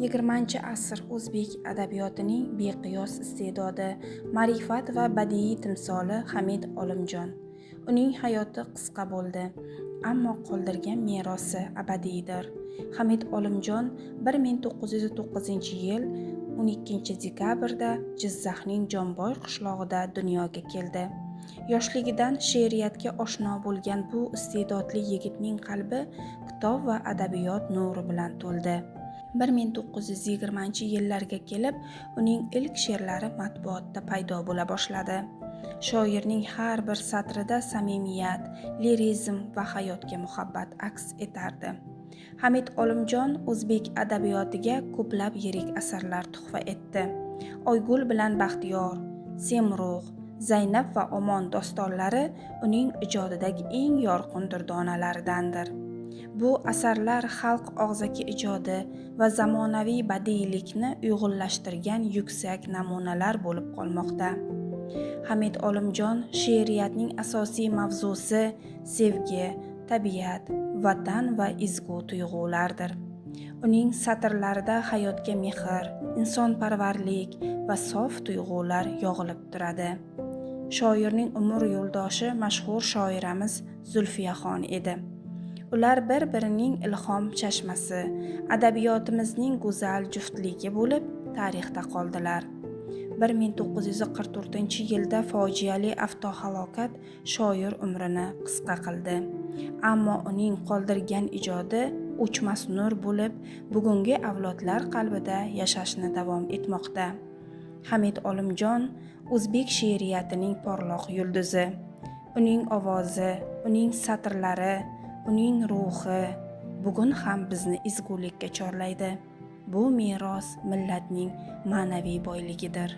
20-asr o'zbek adabiyotining beqiyos iste'dodi, ma'rifat va badiiy timsoli Hamid Olimjon. Uning hayoti qisqa bo'ldi, ammo qoldirgan merosi abadiydir. Hamid Olimjon 1909-yil 12-dekabrda Jizzaxning Jomboy qishlog'ida dunyoga keldi. Yoshligidan she'riyatga oshno bo'lgan bu iste'dodli yigitning qalbi kitob va adabiyot nuri bilan to'ldi. 1920-yillarga kelib, uning ilk she'rlari matbuotda paydo bo'la boshladi. Shoirning har bir satrida samimiyat, lirizm va hayotga muhabbat aks etardi. Hamid Olimjon o'zbek adabiyotiga ko'plab yirik asarlar tuhfa etdi. Oygul bilan Baxtiyor, Semrug', Zaynab va Omon dostonlari uning ijodidagi eng yorqin durdonalaridandir. Bu asarlar xalq og'zaki ijodi va zamonaviy badiiylikni uyg'unlashtirgan yuksak namunalar bo'lib qolmoqda. Hamid Olimjon she'riyatning asosiy mavzusi sevgi, tabiat, vatan va ezgu tuyg'ulardir. Uning satrlarida hayotga mehr, insonparvarlik va sof tuyg'ular yog'ilib turadi. Shoirning umr yo'ldoshi mashhur shoiramiz Zulfiyaxon edi. Ular bir-birining ilhom chashmasi, adabiyotimizning go'zal juftligi bo'lib tarixda qoldilar. 1944-yilda fojiali avtohalokat shoir umrini qisqa qildi. Ammo uning qoldirgan ijodi o'chmas nur bo'lib, bugungi avlodlar qalbida yashashni davom etmoqda. Hamid Olimjon o'zbek she'riyatining porloq yulduzi. Uning ovozi, uning satrlari, uning ruhi bugun ham bizni ezgulikka chorlaydi. Bu meros millatning ma'naviy boyligidir.